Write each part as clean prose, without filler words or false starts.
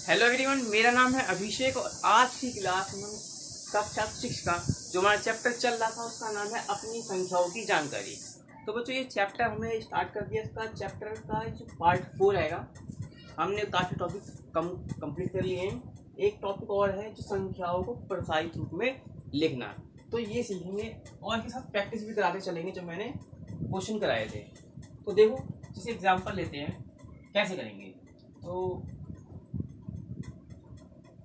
Hello everyone, मेरा नाम है अभिषेक और आज की क्लास में कक्षा 6 का जो हमारा चैप्टर चल रहा था उसका नाम है अपनी संख्याओं की जानकारी। तो बच्चों ये चैप्टर हमने स्टार्ट कर दिया। इसका चैप्टर का जो पार्ट 4 आएगा, हमने काफ़ी टॉपिक कंप्लीट कर लिए हैं। एक टॉपिक और है जो संख्याओं को प्रसारित रूप में लिखना, तो ये सीखेंगे और इसके साथ प्रैक्टिस भी कराते चलेंगे जो मैंने क्वेश्चन कराए थे। तो देखो, जैसे एग्जाम्पल लेते हैं कैसे करेंगे। तो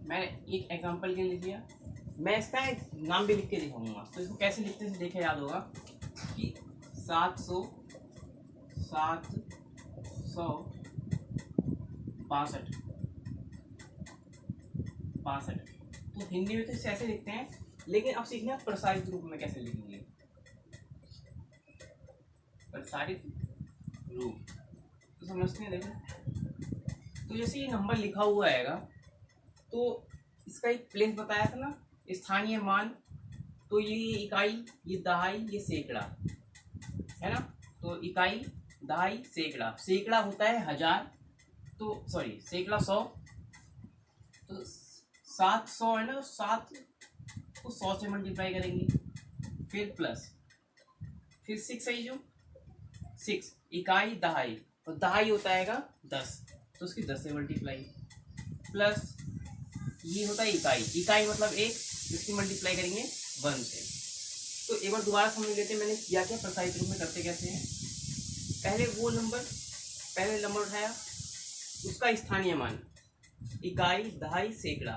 मैंने एक एग्जांपल के लिए लिया, मैं इसका एक नाम भी लिख के दिखाऊंगा। तो इसको कैसे लिखते हैं देखे, याद होगा कि 765 तो हिंदी में तो इसे ऐसे लिखते हैं, लेकिन अब सीखना प्रसारित रूप में कैसे लिखेंगे। प्रसारित रूप तो समझते हैं। देखो, तो जैसे ये नंबर लिखा हुआ आएगा तो इसका एक प्लेस बताया था ना, स्थानीय मान। तो ये इकाई, ये दहाई, ये सैकड़ा है ना। तो इकाई, दहाई, सैकड़ा। सैकड़ा होता है 1000, तो सॉरी सैकड़ा 100। तो 700 है ना, 7 को 100 से मल्टीप्लाई करेंगे, फिर प्लस, फिर 6 है जो 6 इकाई दहाई, और दहाई होता है 10, तो उसकी 10 से मल्टीप्लाई, प्लस ये होता है इकाई। इकाई मतलब एक, इसकी मल्टीप्लाई करेंगे 1 से। तो एक बार दोबारा समझ लेते हैं मैंने किया क्या, प्रसारित रूप में करते कैसे हैं। पहले नंबर उठाया, उसका स्थानीय मान इकाई, दहाई, सैकड़ा।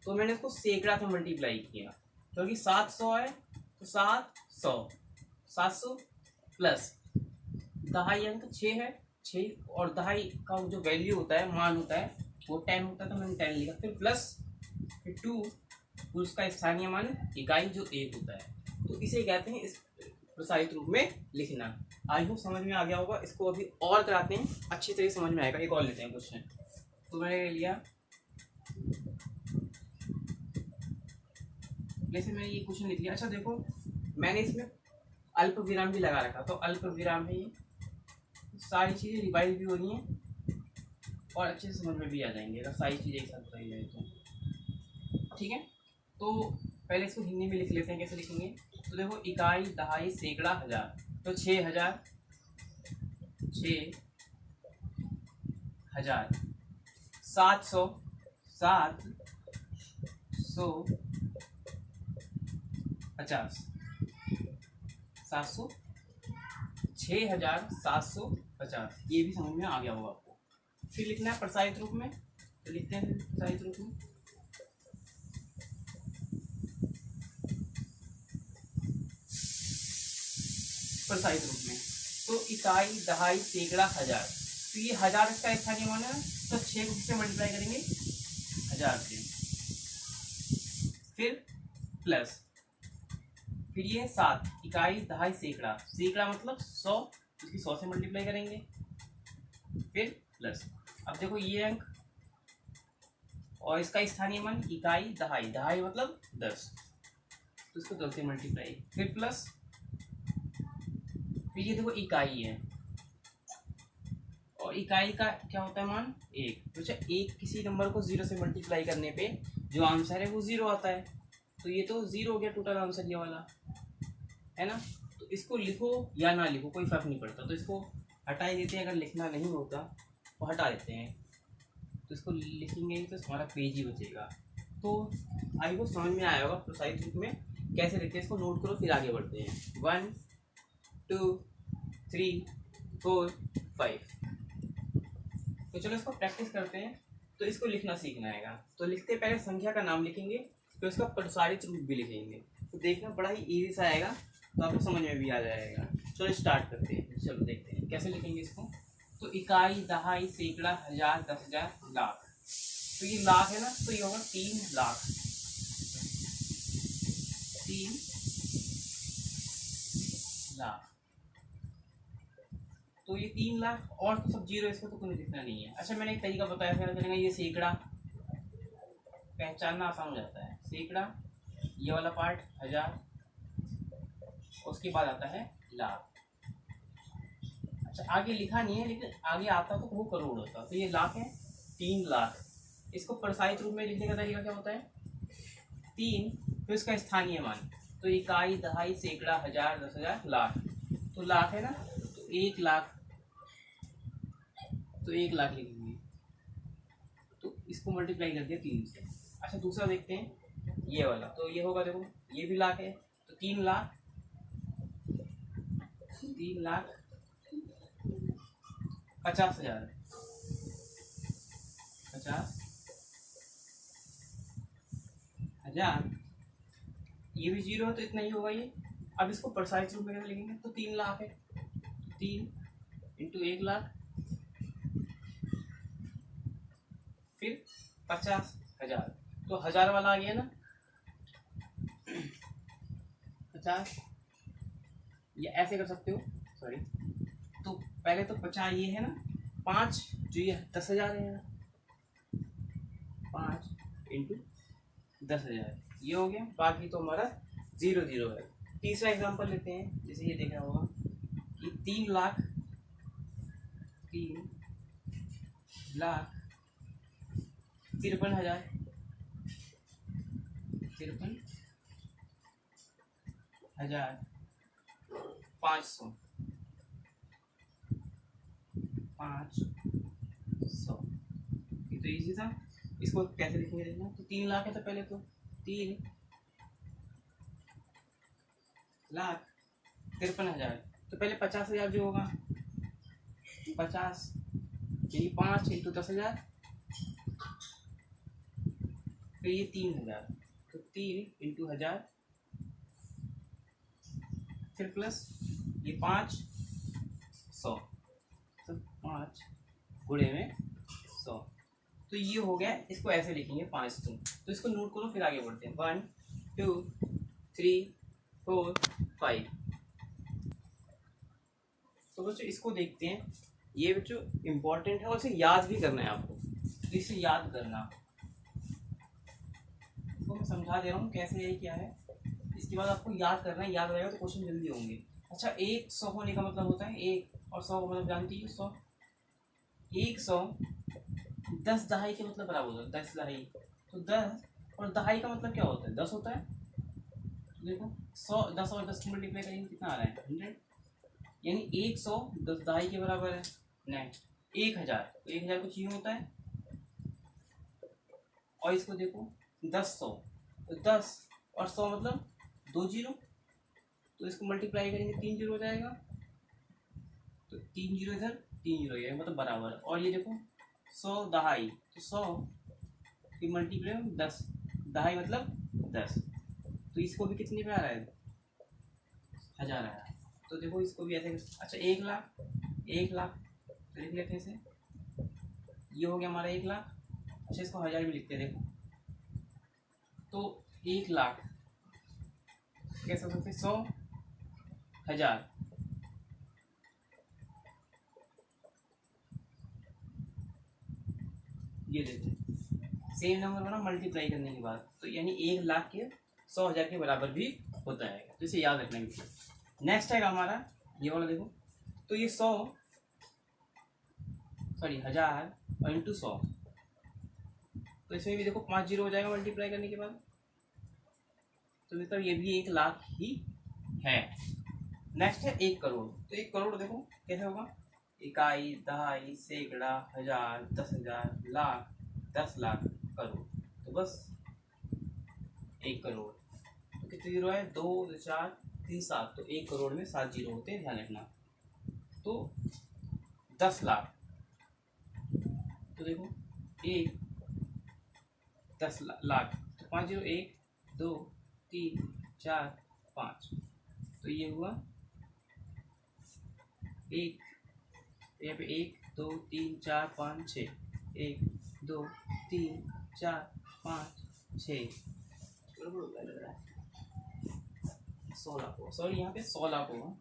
तो मैंने उसको सैकड़ा से मल्टीप्लाई किया, क्योंकि 700 है तो 700 प्लस दहाई अंक 6 है, 6 और दहाई का जो वैल्यू होता है, मान होता है वो 10 होता है, तो मैंने 10 लिखा। फिर प्लस, फिर 2, उसका स्थानीय मान इकाई जो 1 होता है। तो इसे कहते हैं इस प्रसारित रूप में लिखना। आई होप समझ में आ गया होगा। इसको अभी और कराते हैं, अच्छी तरह समझ में आएगा। एक और लेते हैं क्वेश्चन। तो मैंने लिया, जैसे मैंने ये क्वेश्चन लिख लिया। अच्छा देखो, मैंने इसमें अल्प विराम भी लगा रखा, तो अल्प विराम है ये। सारी चीज़ें रिवाइज भी हो रही हैं और अच्छे से समझ में भी आ जाएंगे अगर सारी चीज़ें एक साथ बताई जाए तो। ठीक है, तो पहले इसको हिंदी में लिख लेते हैं। कैसे लिखेंगे, तो देखो, इकाई, दहाई, सैकड़ा, 1000। तो 6000, 700, 750, 6750। ये भी समझ में आ गया होगा आपको। फिर लिखना है प्रसारित रूप में, तो लिखते हैं प्रसारित रूप में। प्रसारित रूप में तो इकाई, दहाई, सैकड़ा, 1000। तो ये 1000 इसका स्थानीय मान है, तो 6 को किससे मल्टीप्लाई करेंगे, 1000 से। फिर प्लस, फिर ये 7 इकाई, दहाई, सैकड़ा। सैकड़ा मतलब 100, इसकी 100 से मल्टीप्लाई करेंगे, फिर प्लस। अब देखो ये अंक और इसका स्थानीय मान इकाई, दहाई, दहाई मतलब 10, तो इसको 10 से मल्टीप्लाई, फिर प्लस, फिर ये देखो इकाई है और इकाई का क्या होता है मान 1। तो अच्छा, एक किसी नंबर को 0 से मल्टीप्लाई करने पे जो आंसर है वो 0 आता है, तो ये तो 0 हो गया टोटल आंसर ये वाला, है ना। तो इसको लिखो या ना लिखो कोई फर्क नहीं पड़ता, तो इसको हटा ही देते हैं। अगर लिखना नहीं होता तो हटा देते हैं, तो इसको लिखेंगे तो हमारा पेज ही बचेगा। तो आई को समझ में आया होगा प्रसारित रूप में कैसे लिखते हैं। इसको नोट करो, फिर आगे बढ़ते हैं। 1 2 3 4 5। तो चलो इसको प्रैक्टिस करते हैं। तो इसको लिखना सीखना आएगा, तो लिखते पहले संख्या का नाम लिखेंगे, फिर उसका प्रसारित रूप भी लिखेंगे। तो देखना बड़ा ही इजी सा आएगा, तो आपको समझ में भी आ जाएगा। चलो स्टार्ट करते हैं। चलो देखते हैं कैसे लिखेंगे इसको। तो इकाई, दहाई, सैकड़ा, 1000, 10,000, लाख। तो ये लाख है ना, तो ये होगा 3 लाख। 3 लाख। तो ये 3 लाख और तो सब जीरो, इसको तो कुछ दिखना नहीं है। अच्छा, मैंने एक तरीका बताया था, चलेगा। ये सैकड़ा पहचानना आसान हो जाता है। सैकड़ा ये वाला पार्ट 1000, उसके बाद आता है लाख। अच्छा, आगे लिखा नहीं है, लेकिन आगे आता तो वो करोड़ होता। तो ये लाख है, 3 लाख। इसको प्रेसाइज रूप में लिखने का तरीका क्या होता है, 3 तो इसका स्थानीय मान, तो इकाई, दहाई, सैकड़ा, हजार, 10,000, लाख, तो लाख है ना, तो 1,00,000, तो 1,00,000 लिखेंगे, तो इसको मल्टीप्लाई कर दिया 3 से। अच्छा दूसरा देखते हैं ये वाला, तो ये होगा देखो ये भी लाख है, तो 3,00,000, 3,50,000, 50,000, ये भी 0 है तो इतना ही होगा ये। अब इसको प्रेसाइज रूप में कैसे लिखेंगे, तो 3,00,000 है, 3 इंटू 1,00,000, फिर 50,000, तो 1000 वाला आ गया ना, 50, या ऐसे कर सकते हो, सॉरी, तो पहले तो 50 ये है ना, 5 जो ये 10,000 है, 5 इंटू 10,000 ये हो गया, बाकी तो हमारा 0 है। तीसरा एग्जांपल लेते हैं, जैसे ये देखना होगा कि 3,53,53,500, 500, ये तो इजी था। इसको कैसे लिखेंगे देखना, तो 3,00,000 है, तो पहले तो 3,53,000, तो पहले 50,000 जो होगा, 50 यानी 5 इंटू 10,000, फिर ये 3,000, तो 3 इंटू 1000, फिर प्लस ये 500, तो 5 गुणे में 100, तो ये हो गया। इसको ऐसे लिखेंगे 5 तो इसको नोट करो, फिर आगे बढ़ते हैं। 1 2 3 4 5, तो बच्चों इसको देखते हैं, ये बच्चों इम्पोर्टेंट है और इसे याद भी करना है आपको, तो इसे याद करना, इसको मैं समझा दे रहा हूँ कैसे है क्या है, इसके बाद आपको याद करना है, याद रहेगा तो क्वेश्चन जल्दी होंगे। अच्छा 100 होने का मतलब होता है 1, और 100 का मतलब जानती है 100, 100 10 दहाई के मतलब बराबर होता है 10 दहाई, तो 10 और दहाई का मतलब क्या होता है 10 होता है, तो देखो 100 10 और 10 मल्टीप्लाई करेंगे कितना आ रहा है 100, यानी 100 10 दहाई के बराबर है। नेक्स्ट 1,000, तो 1,000 कुछ यूँ होता है, और इसको देखो 10 100, तो 10 और 100 मतलब 2 जीरो, तो इसको मल्टीप्लाई करेंगे 3 जीरो हो जाएगा, तो 3 जीरो इधर 3 जीरो ये मतलब बराबर। और ये देखो 100 दहाई, तो 100 की मल्टीप्लाई 10 दहाई मतलब 10, तो इसको भी कितने पे आ रहा है 1000 आ रहा है, तो देखो इसको भी ऐसे। अच्छा 1,00,000 तो लिख लेते हैं इसे, ये हो गया हमारा 1,00,000। अच्छा इसको 1000 भी लिखते हैं, देखो तो 1,00,000 कैसे हो सकते 100,000, ये देखो सेम नंबर बना मल्टीप्लाई करने के बाद, तो यानी 1,00,000 के 100,000 के बराबर भी होता है, तो इसे याद रखना है। नेक्स्ट है हमारा ये वाला, देखो तो ये 1000 और इंटू 100, तो इसमें भी देखो 5 जीरो हो जाएगा मल्टीप्लाई करने के बाद, तो मतलब ये भी 1,00,000 ही है। नेक्स्ट है 1 करोड़, तो 1 करोड़ देखो कैसे होगा, इकाई, दहाई, सैकड़ा, हजार, 10,000, लाख, 10,00,000, करोड़, तो बस 1 करोड़, तो कितने जीरो है 2 4 3 7, तो 1 करोड़ में 7 जीरो होते हैं, ध्यान रखना। तो 10,00,000, तो देखो 10,00,000, तो 5 जीरो 1 2 3 4 5, तो ये हुआ 1, यहाँ पे 1 2 3 4 5 6, 1 2 3 4 5 6, 16 को, सॉरी यहाँ पे 16 को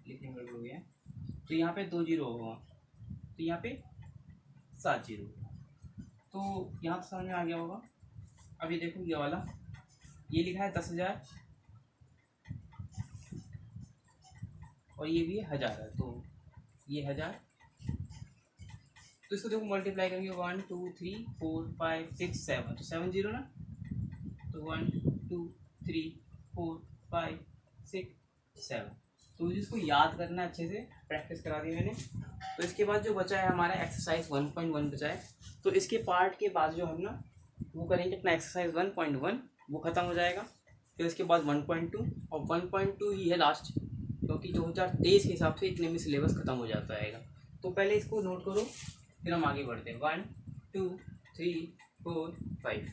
लिखने में गड़बड़ हो गया, तो यहाँ पे 2 जीरो होगा, तो यहाँ पे 7 जीरो, तो यहाँ तो समझ में आ गया होगा। अभी देखो ये वाला, ये लिखा है 10,000 और ये भी 1000 है, तो ये 1000, तो इसको देखो मल्टीप्लाई करेंगे 1 2 3 4 5 6 7 तो 7 0 ना, तो 1 2 3 4 5 6 7। तो इसको याद करना अच्छे से, प्रैक्टिस करा दी मैंने। तो इसके बाद जो बचा है हमारा एक्सरसाइज 1.1 बचा है, तो इसके पार्ट के बाद जो हम ना वो करेंगे अपना एक्सरसाइज 1.1, वो ख़त्म हो जाएगा। फिर उसके बाद 1.2 और 1.2 ही है लास्ट, क्योंकि 2023 के हिसाब से इतने में सिलेबस ख़त्म हो जाता है। तो पहले इसको नोट करो, फिर हम आगे बढ़ते हैं। 1 2 3 4 5।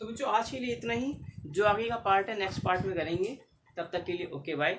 तो बच्चों आज के लिए इतना ही, जो आगे का पार्ट है नेक्स्ट पार्ट में करेंगे। तब तक के लिए ओके बाय।